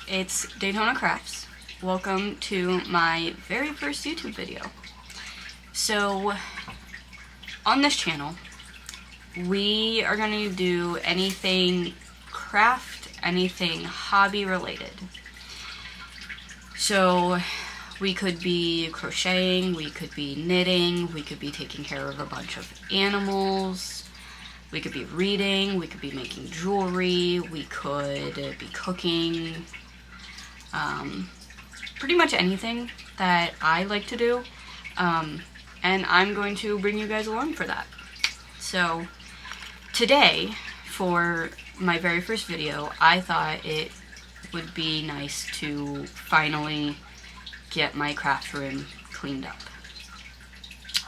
it's Daytona Crafts. Welcome to my very first YouTube video. So, on this channel, we are going to do anything craft, anything hobby related. So, we could be crocheting, we could be knitting, we could be taking care of a bunch of animals, we could be reading, we could be making jewelry, we could be cooking, pretty much anything that I like to do, and I'm going to bring you guys along for that. So today, for my very first video, I thought it would be nice to finally get my craft room cleaned up.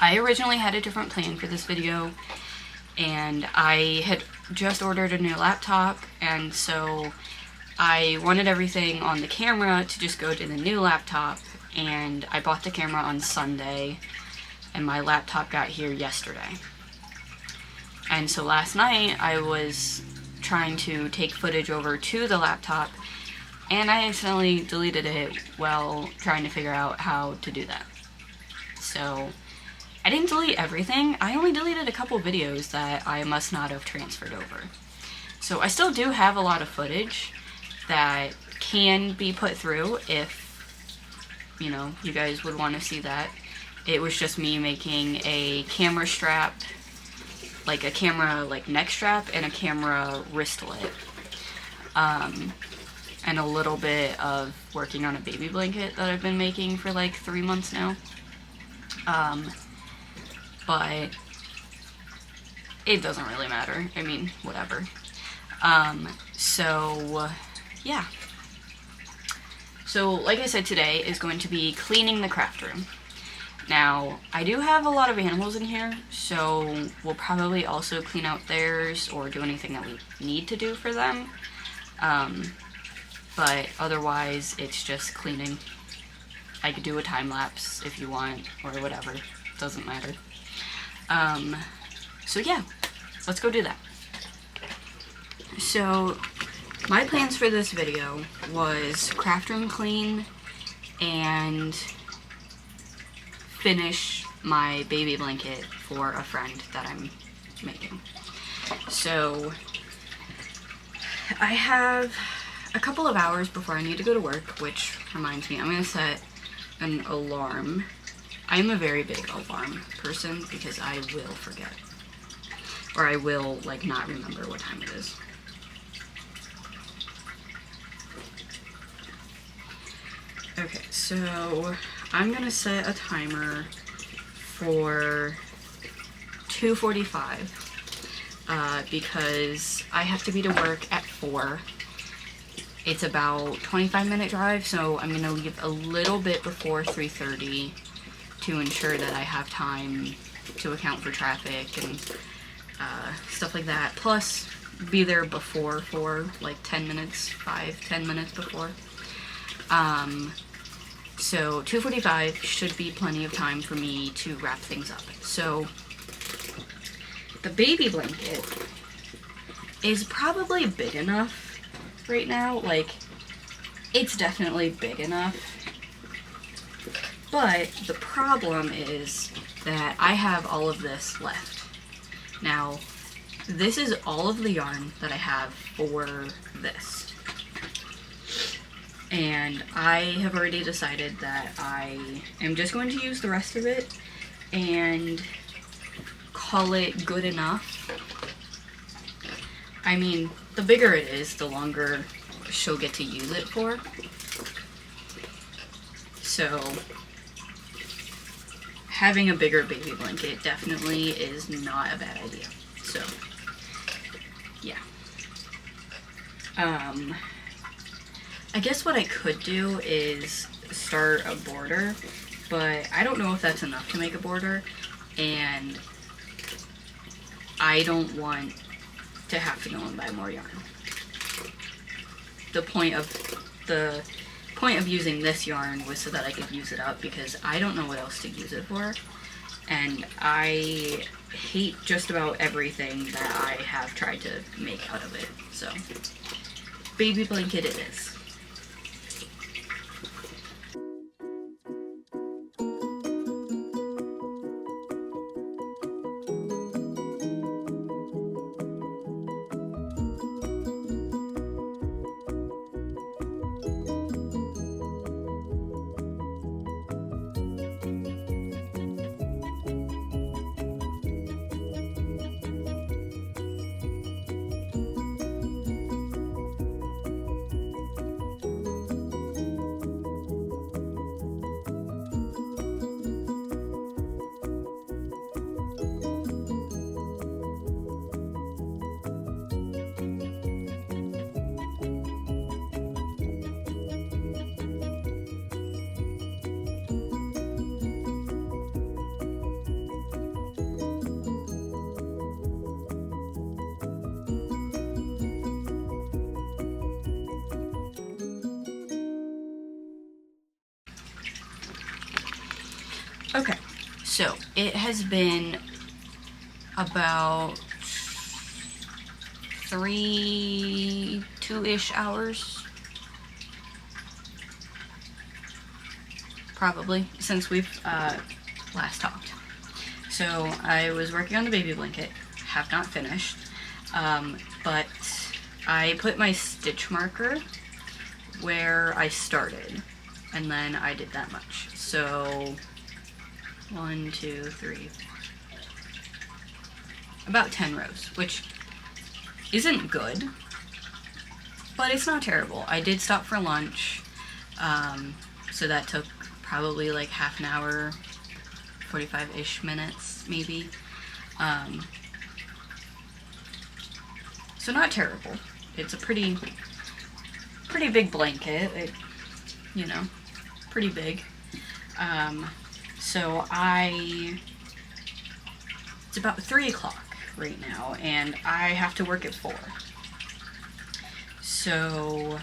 I originally had a different plan for this video, and I had just ordered a new laptop, and so I wanted everything on the camera to just go to the new laptop, and I bought the camera on Sunday, and my laptop got here yesterday. And so last night I was trying to take footage over to the laptop, and I accidentally deleted it while trying to figure out how to do that. So I didn't delete everything, I only deleted a couple videos that I must not have transferred over. So I still do have a lot of footage that can be put through if, you know, you guys would want to see that. It was just me making a camera strap, like a camera neck strap and a camera wristlet. And a little bit of working on a baby blanket that I've been making for like 3 months now. But it doesn't really matter. I mean, whatever. Yeah. So, like I said, today is going to be cleaning the craft room. Now, I do have a lot of animals in here, so we'll probably also clean out theirs or do anything that we need to do for them. But otherwise, it's just cleaning. I could do a time lapse if you want, or whatever. Doesn't matter. So yeah, let's go do that. So, my plans for this video was craft room clean and finish my baby blanket for a friend that I'm making. So, I have a couple of hours before I need to go to work, which reminds me, I'm going to set an alarm. I'm a very big alarm person because I will forget. Or I will, like, not remember what time it is. Okay, so I'm going to set a timer for 2:45 because I have to be to work at 4. It's about 25-minute drive, so I'm going to leave a little bit before 3:30 to ensure that I have time to account for traffic and stuff like that. Plus, be there before 4, like 10 minutes, 5-10 minutes before. So 2:45 should be plenty of time for me to wrap things up. So the baby blanket is probably big enough right now. Like, it's definitely big enough. But the problem is that I have all of this left. Now, this is all of the yarn that I have for this. And I have already decided that I am just going to use the rest of it and call it good enough. I mean, the bigger it is, the longer she'll get to use it for. So, having a bigger baby blanket definitely is not a bad idea. So, yeah. I guess what I could do is start a border, but I don't know if that's enough to make a border, and I don't want to have to go and buy more yarn. The point of using this yarn was so that I could use it up, because I don't know what else to use it for, and I hate just about everything that I have tried to make out of it. So, baby blanket it is. Okay, so it has been about 2-ish hours, probably, since we've last talked. So I was working on the baby blanket, have not finished, but I put my stitch marker where I started, and then I did that much. So 1, 2, 3, 4, about 10 rows, which isn't good, but it's not terrible. I did stop for lunch, so that took probably like half an hour, 45-ish minutes maybe. So not terrible. It's a pretty big blanket, you know, pretty big. So it's about 3 o'clock right now, and I have to work at 4. So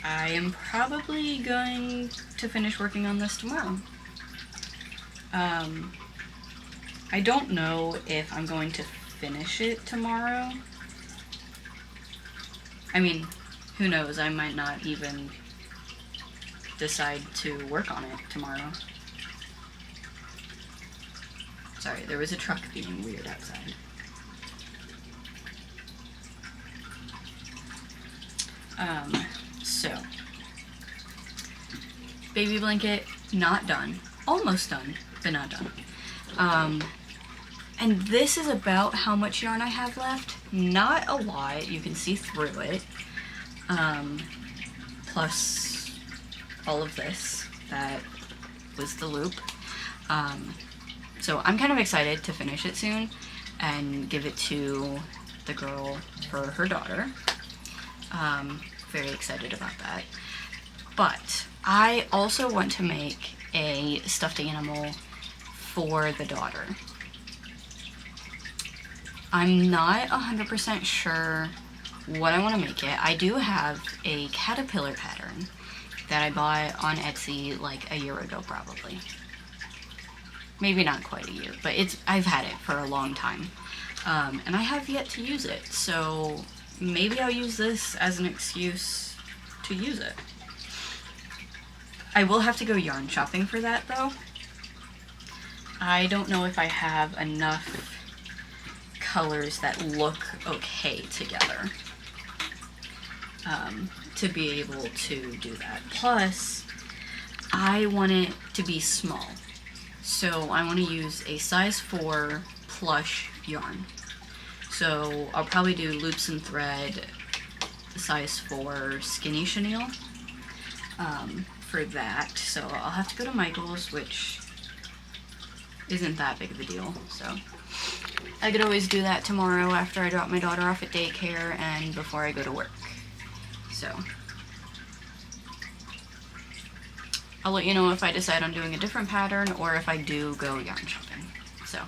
I am probably going to finish working on this tomorrow. I don't know if I'm going to finish it tomorrow. I mean, who knows, I might not even decide to work on it tomorrow. Sorry, there was a truck being weird outside. So, baby blanket, not done. Almost done, but not done. And this is about how much yarn I have left. Not a lot, you can see through it. Plus all of this, that was the loop. So I'm kind of excited to finish it soon and give it to the girl for her daughter. Very excited about that. But I also want to make a stuffed animal for the daughter. I'm not 100% sure what I want to make it. I do have a caterpillar pattern that I bought on Etsy like a year ago probably. Maybe not quite a year, but I've had it for a long time. And I have yet to use it, so maybe I'll use this as an excuse to use it. I will have to go yarn shopping for that though. I don't know if I have enough colors that look okay together to be able to do that. Plus, I want it to be small. So I want to use a size 4 plush yarn. So I'll probably do loops and thread, size 4 skinny chenille for that. So I'll have to go to Michael's, which isn't that big of a deal. So I could always do that tomorrow after I drop my daughter off at daycare and before I go to work. So I'll let you know if I decide on doing a different pattern or if I do go yarn shopping. So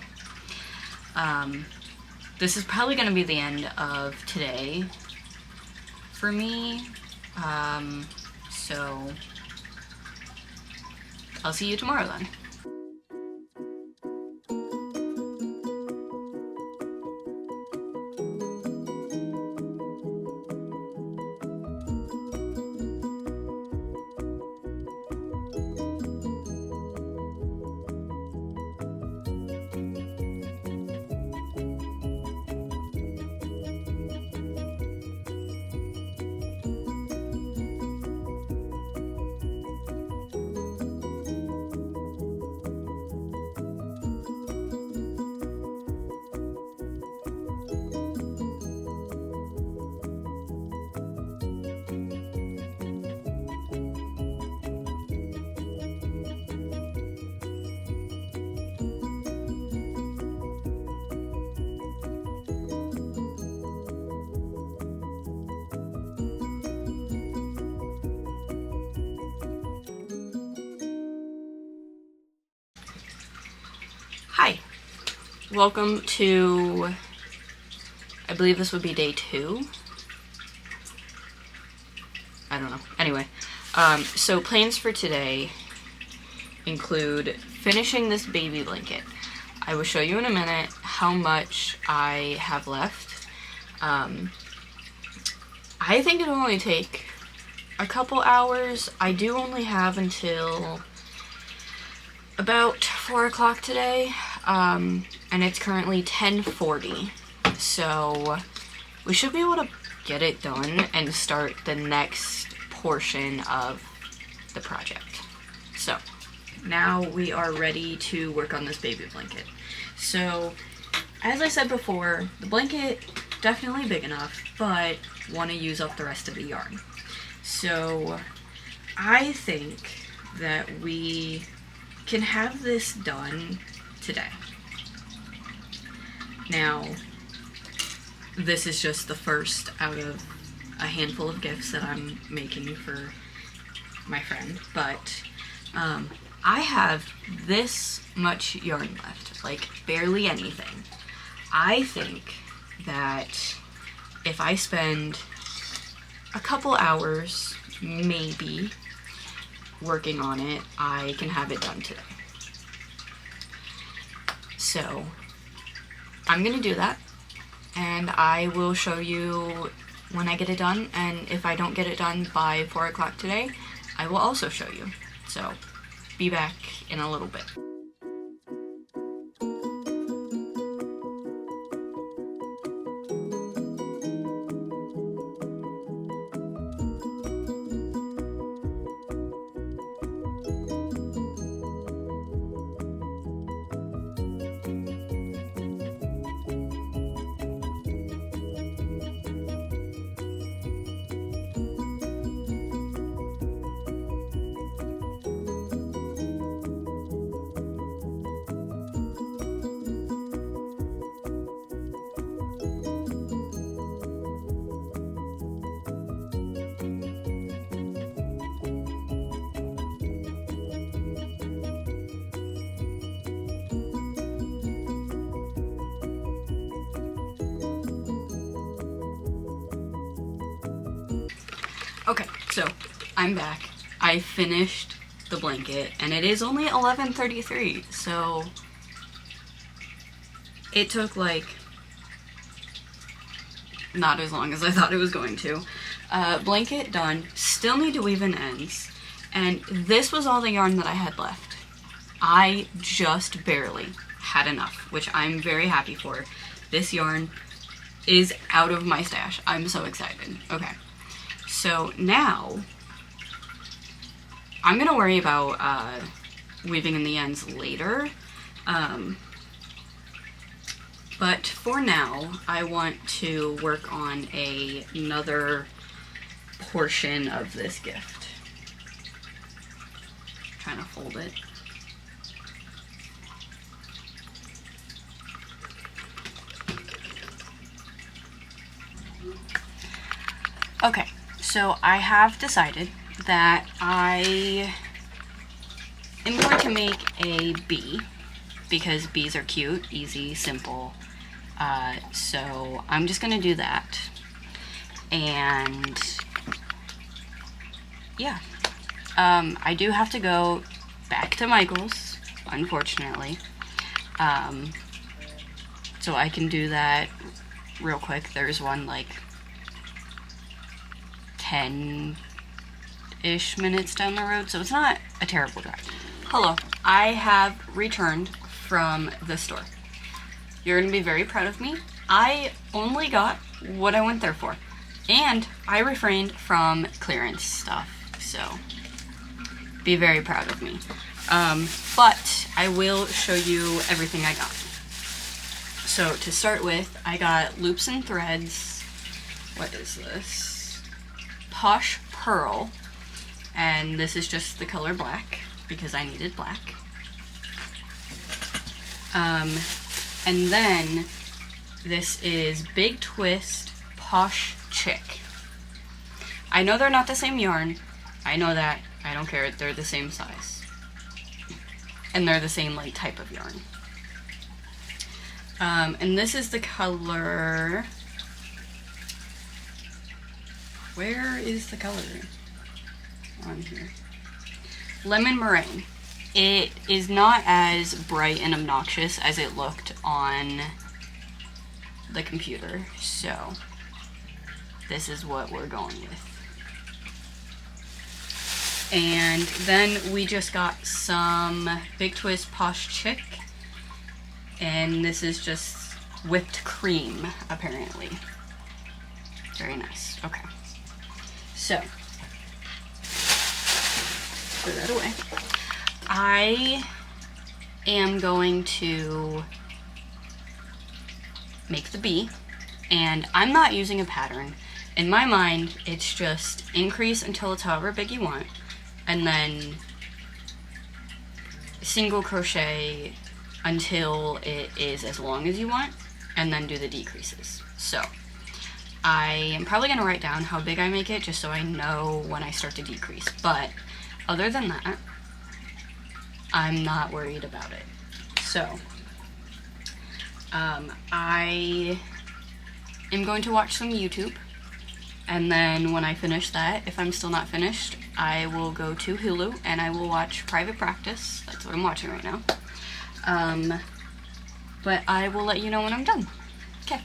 this is probably going to be the end of today for me. So I'll see you tomorrow then. Hi, welcome to, I believe this would be day 2. I don't know. Anyway, so plans for today include finishing this baby blanket. I will show you in a minute how much I have left. I think it'll only take a couple hours. I do only have until about 4 o'clock today, and it's currently 10:40, so we should be able to get it done and start the next portion of the project. So now we are ready to work on this baby blanket. So as I said before, the blanket definitely big enough, but want to use up the rest of the yarn. So I think that we can have this done today. Now, this is just the first out of a handful of gifts that I'm making for my friend, but I have this much yarn left, like barely anything. I think that if I spend a couple hours, maybe, working on it, I can have it done today. So I'm gonna do that, and I will show you when I get it done, and if I don't get it done by 4 o'clock today, I will also show you. So be back in a little bit. Okay, so I'm back. I finished the blanket, and it is only 11:33, so it took like not as long as I thought it was going to. Blanket done. Still need to weave in ends, and this was all the yarn that I had left. I just barely had enough, which I'm very happy for. This yarn is out of my stash. I'm so excited. Okay. So now, I'm gonna worry about weaving in the ends later, but for now, I want to work on another portion of this gift. Trying to fold it. Okay. So I have decided that I am going to make a bee, because bees are cute, easy, simple. So I'm just going to do that. And yeah, I do have to go back to Michael's, unfortunately. So I can do that real quick. There's one like 10-ish minutes down the road, so it's not a terrible drive. Hello, I have returned from the store. You're gonna be very proud of me. I only got what I went there for, and I refrained from clearance stuff, so be very proud of me. But I will show you everything I got. So to start with, I got loops and threads. What is this? Posh Pearl, and this is just the color black because I needed black. And then this is Big Twist Posh Chick. I know they're not the same yarn. I know that. I don't care. They're the same size. And they're the same like type of yarn. And this is the color. Where is the color on here? Lemon Meringue. It is not as bright and obnoxious as it looked on the computer, so this is what we're going with. And then we just got some Big Twist Posh Chick, and this is just whipped cream, apparently. Very nice. Okay. So, put that away. I am going to make the bee, and I'm not using a pattern. In my mind, it's just increase until it's however big you want, and then single crochet until it is as long as you want, and then do the decreases. So I am probably going to write down how big I make it just so I know when I start to decrease, but other than that, I'm not worried about it. So I am going to watch some YouTube, and then when I finish that, if I'm still not finished, I will go to Hulu and I will watch Private Practice. That's what I'm watching right now. But I will let you know when I'm done. Okay.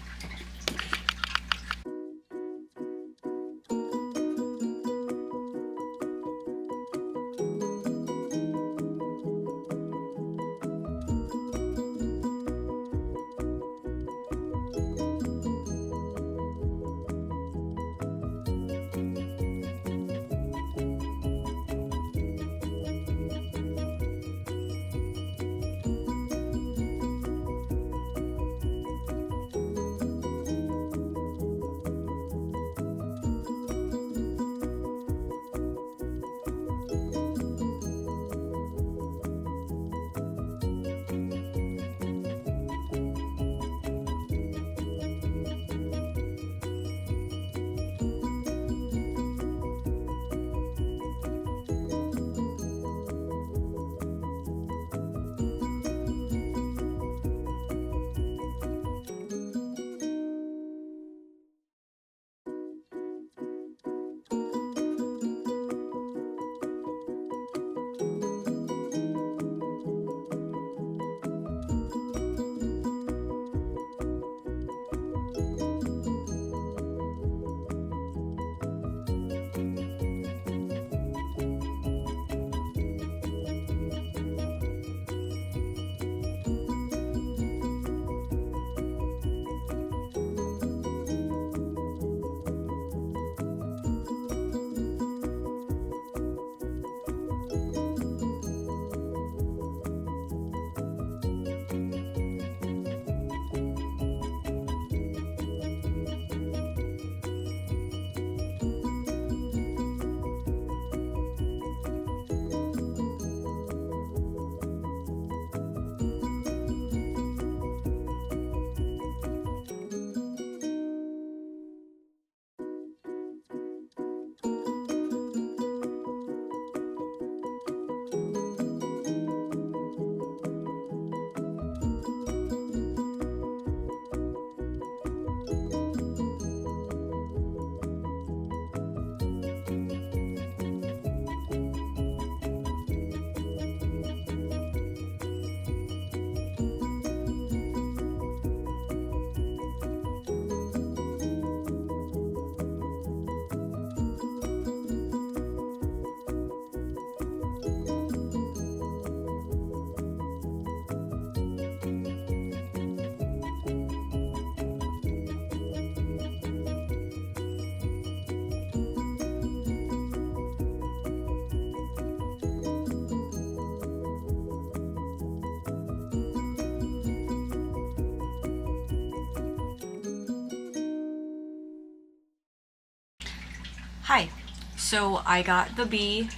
Hi. So I got the bee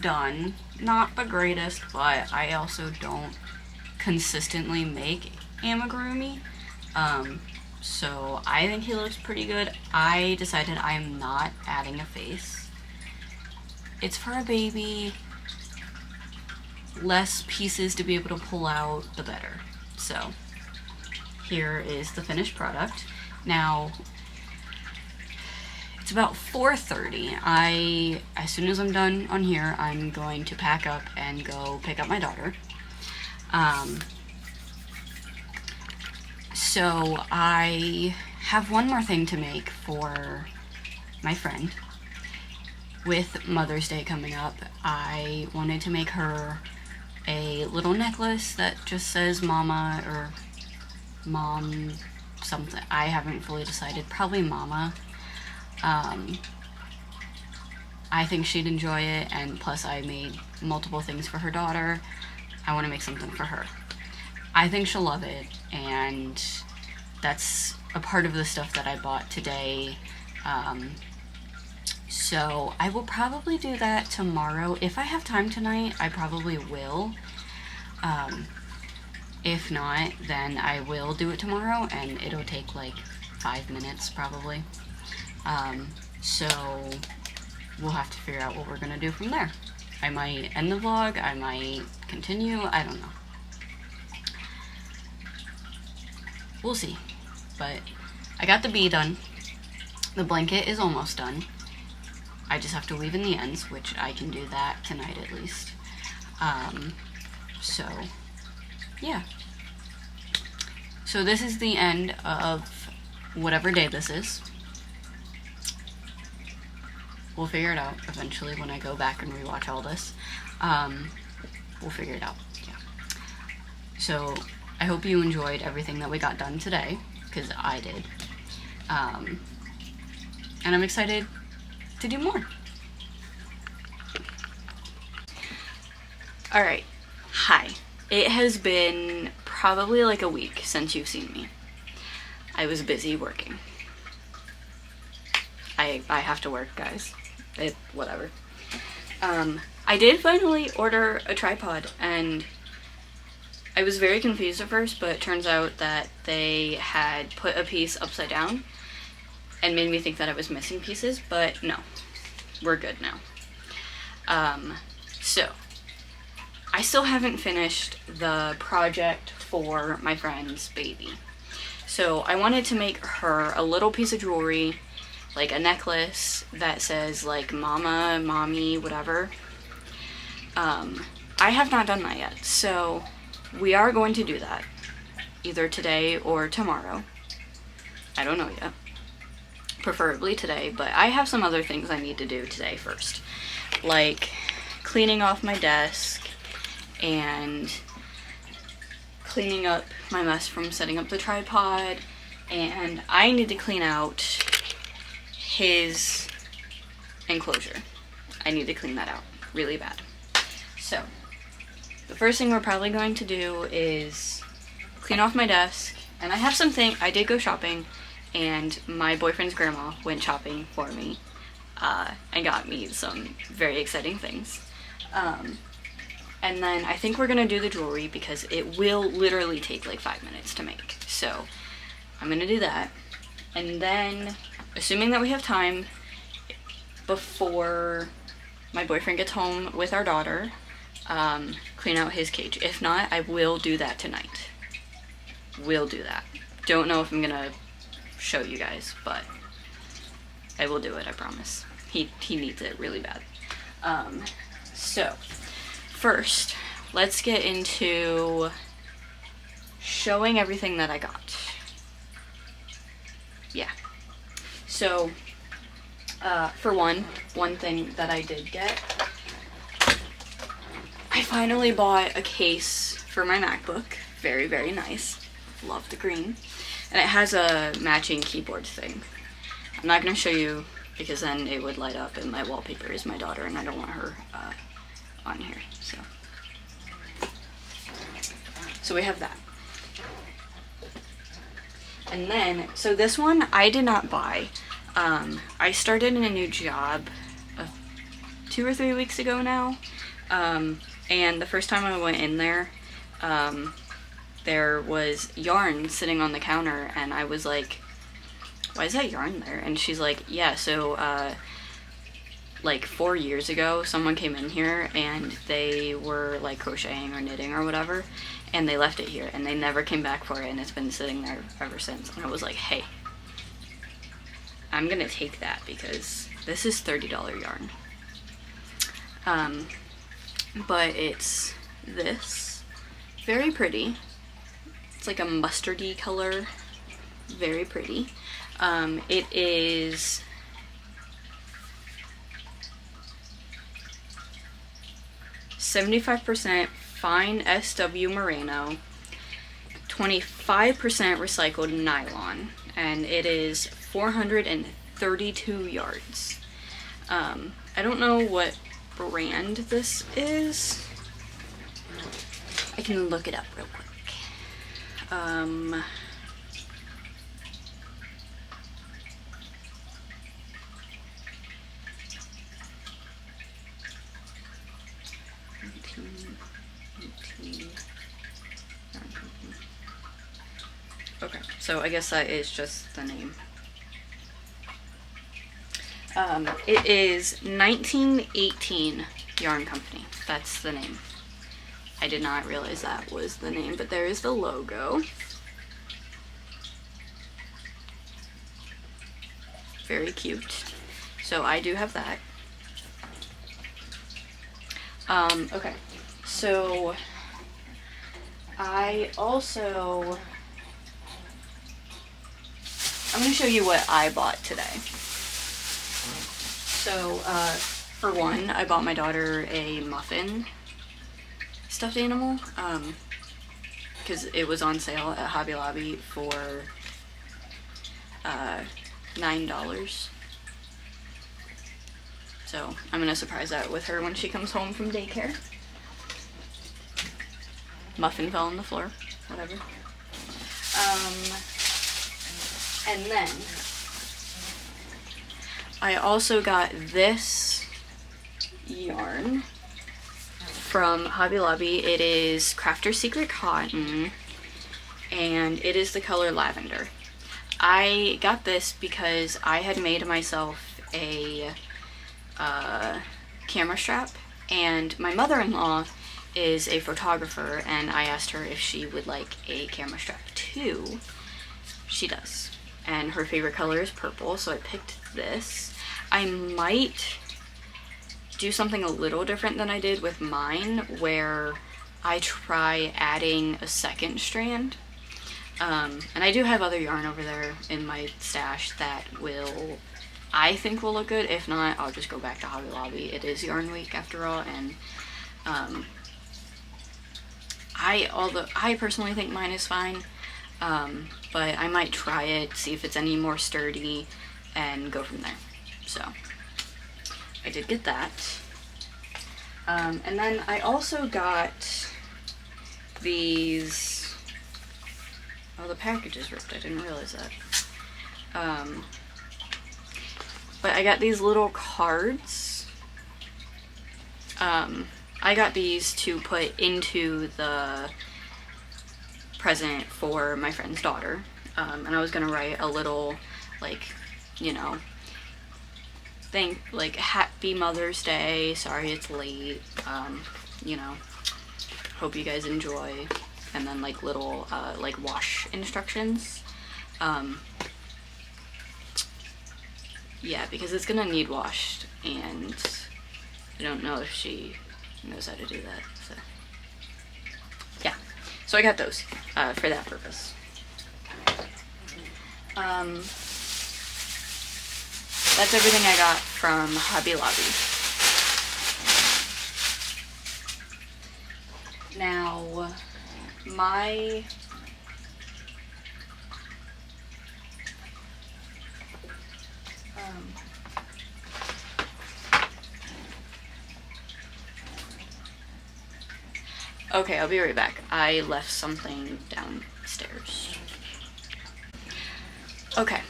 done. Not the greatest, but I also don't consistently make amigurumi. So I think he looks pretty good. I decided I am not adding a face. It's for a baby. Less pieces to be able to pull out, the better. So here is the finished product. Now, It's about 4:30. As soon as I'm done on here, I'm going to pack up and go pick up my daughter. So I have one more thing to make for my friend. With Mother's Day coming up, I wanted to make her a little necklace that just says Mama or Mom something. I haven't fully decided. Probably Mama. I think she'd enjoy it, and plus I made multiple things for her daughter. I want to make something for her. I think she'll love it, and that's a part of the stuff that I bought today. So I will probably do that tomorrow. If I have time tonight, I probably will. If not, then I will do it tomorrow, and it'll take like 5 minutes probably. So we'll have to figure out what we're gonna do from there. I might end the vlog, I might continue, I don't know. We'll see. But I got the bee done. The blanket is almost done. I just have to weave in the ends, which I can do that tonight at least. So, yeah. So this is the end of whatever day this is. We'll figure it out eventually when I go back and rewatch all this. We'll figure it out, yeah. So, I hope you enjoyed everything that we got done today, because I did. And I'm excited to do more. Alright, hi. It has been probably like a week since you've seen me. I was busy working. I have to work, guys. Whatever. I did finally order a tripod, and I was very confused at first, but it turns out that they had put a piece upside down and made me think that I was missing pieces, but no, we're good now. So, I still haven't finished the project for my friend's baby. So I wanted to make her a little piece of jewelry, like a necklace that says like Mama, Mommy, whatever. I have not done that yet, so we are going to do that either today or tomorrow. I don't know yet. Preferably today, but I have some other things I need to do today first, like cleaning off my desk and cleaning up my mess from setting up the tripod, and I need to clean out his enclosure. I need to clean that out really bad. So the first thing we're probably going to do is clean off my desk, and I have something. I did go shopping, and my boyfriend's grandma went shopping for me and got me some very exciting things. And then I think we're gonna do the jewelry because it will literally take like 5 minutes to make. So I'm gonna do that. And then, assuming that we have time before my boyfriend gets home with our daughter, clean out his cage. If not, I will do that tonight. Will do that. Don't know if I'm gonna show you guys, but I will do it, I promise. He needs it really bad. So first, let's get into showing everything that I got. Yeah. So, for one thing that I did get, I finally bought a case for my MacBook. Very, very nice. Love the green. And it has a matching keyboard thing. I'm not going to show you because then it would light up, and my wallpaper is my daughter, and I don't want her on here. So we have that. And then, so this one I did not buy. I started in a new job 2 or 3 weeks ago now. And the first time I went in there, there was yarn sitting on the counter, and I was like, why is that yarn there? And she's like, yeah, so like 4 years ago, someone came in here and they were like crocheting or knitting or whatever, and they left it here and they never came back for it, and it's been sitting there ever since. And I was like, hey, I'm gonna take that because this is $30 yarn. But it's this, very pretty. It's like a mustardy color, very pretty. It is 75% fine SW merino, 25% recycled nylon, and it is 432 yards. I don't know what brand this is. I can look it up real quick. Okay, so I guess that is just the name. It is 1918 Yarn Company. That's the name. I did not realize that was the name, but there is the logo. Very cute. So I do have that. Okay, so I'm going to show you what I bought today. So, for one, I bought my daughter a muffin stuffed animal, because it was on sale at Hobby Lobby for $9. So I'm gonna surprise that with her when she comes home from daycare. Muffin fell on the floor, whatever. And then I also got this yarn from Hobby Lobby. It is Crafter's Secret Cotton, and it is the color lavender. I got this because I had made myself a camera strap, and my mother-in-law is a photographer, and I asked her if she would like a camera strap too. She does, and her favorite color is purple, so I picked this. I might do something a little different than I did with mine, where I try adding a second strand. And I do have other yarn over there in my stash that I think will look good. If not, I'll just go back to Hobby Lobby. It is Yarn Week after all, and I personally think mine is fine, but I might try it, see if it's any more sturdy, and go from there. So I did get that. And then I also got these. Oh, the package is ripped. I didn't realize that. But I got these little cards. I got these to put into the present for my friend's daughter. And I was gonna write a little, like, you know, Happy Mother's Day, sorry it's late, you know, hope you guys enjoy. And then like little like wash instructions. Yeah, because it's gonna need washed, and I don't know if she knows how to do that, so yeah. So I got those for that purpose. That's everything I got from Hobby Lobby. Now, okay, I'll be right back. I left something downstairs. Okay,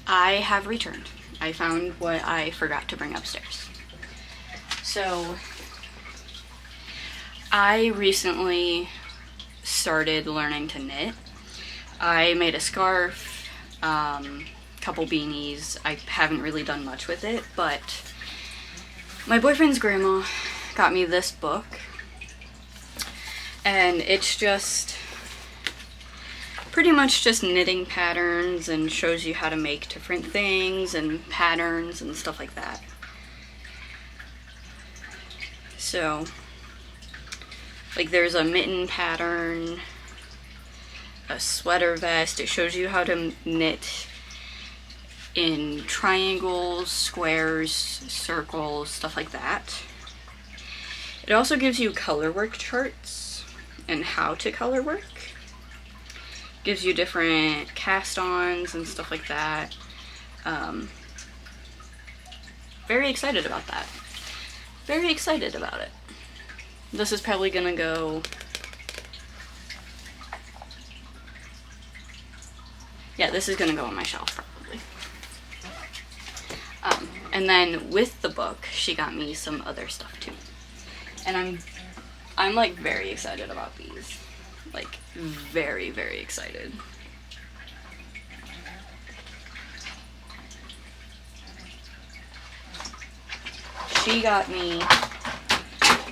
I have returned. I found what I forgot to bring upstairs. So, I recently started learning to knit. I made a scarf, couple beanies. I haven't really done much with it, but my boyfriend's grandma got me this book, and it's just pretty much just knitting patterns and shows you how to make different things and patterns and stuff like that. So, like there's a mitten pattern, a sweater vest. It shows you how to knit in triangles, squares, circles, stuff like that. It also gives you color work charts and how to color work. Gives you different cast-ons and stuff like that. Very excited about that. Very excited about it. This is probably gonna go... Yeah, this is gonna go on my shelf probably. And then with the book, she got me some other stuff too. And I'm like very excited about these. Like very, very excited. She got me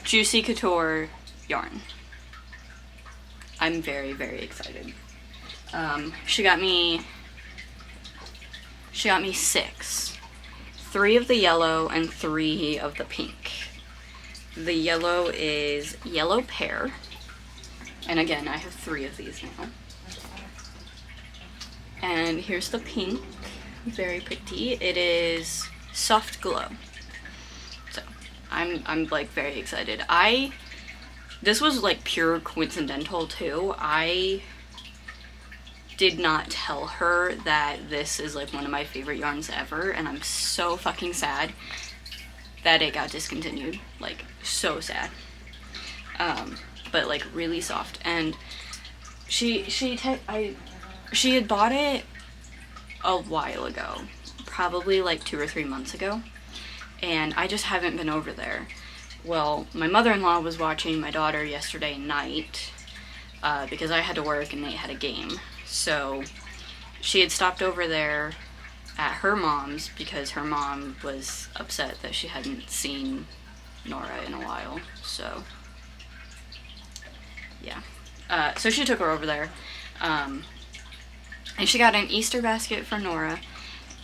Juicy Couture yarn. I'm very, very excited. She got me 6. 3 of the yellow and 3 of the pink. The yellow is Yellow Pear. And again, I have 3 of these now. And here's the pink. Very pretty. It is Soft Glow. So, I'm like very excited. This was like pure coincidental too. I did not tell her that this is like one of my favorite yarns ever, and I'm so fucking sad that it got discontinued. Like, so sad. But like really soft. And she had bought it a while ago, probably like 2 or 3 months ago, and I just haven't been over there. Well, my mother-in-law was watching my daughter yesterday night because I had to work and Nate had a game. So she had stopped over there at her mom's because her mom was upset that she hadn't seen Nora in a while. So yeah. So she took her over there. And she got an Easter basket for Nora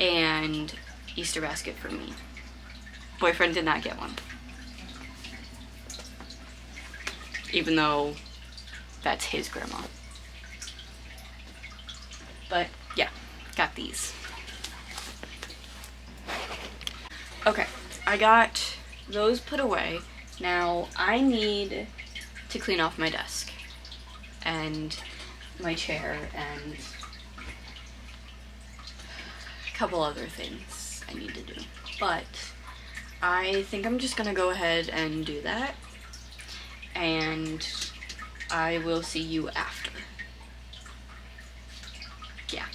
and Easter basket for me. Boyfriend did not get one. Even though that's his grandma. But yeah, got these. Okay, I got those put away. Now I need to clean off my desk and my chair and a couple other things I need to do. But I think I'm just gonna go ahead and do that, and I will see you after. Yeah.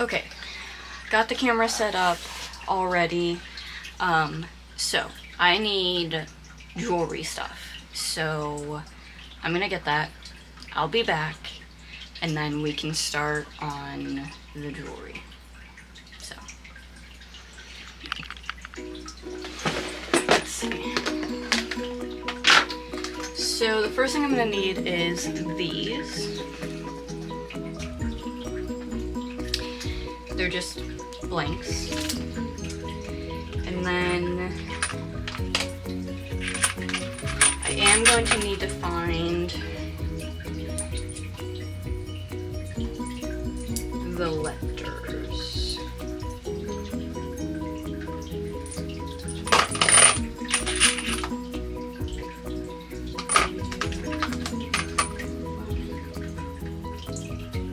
Okay, got the camera set up already. So I need jewelry stuff. So I'm gonna get that. I'll be back, and then we can start on the jewelry. So let's see. So the first thing I'm gonna need is these. They're just blanks. And then I am going to need to find the letters.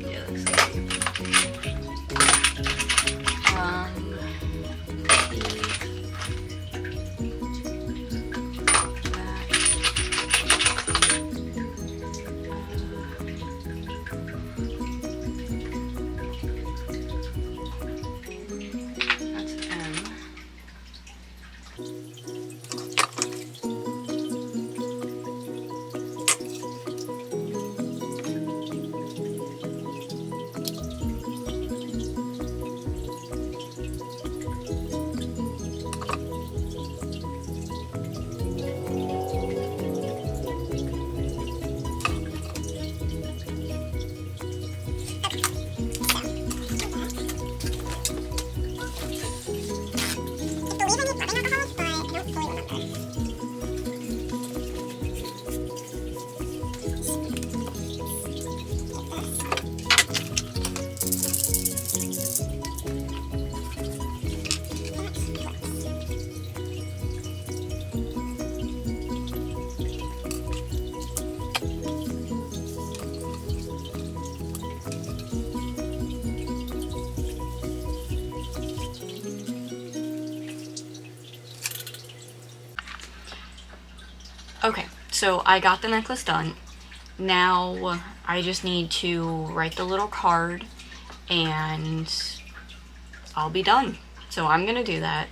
Yeah, that's Okay, so I got the necklace done. Now I just need to write the little card and I'll be done. So I'm gonna do that.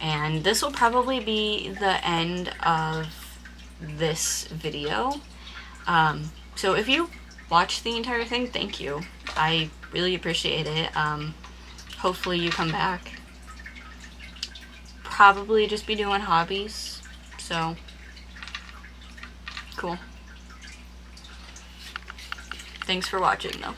And this will probably be the end of this video. So if you watched the entire thing, thank you. I really appreciate it. Hopefully you come back. Probably just be doing hobbies, so cool. Thanks for watching though.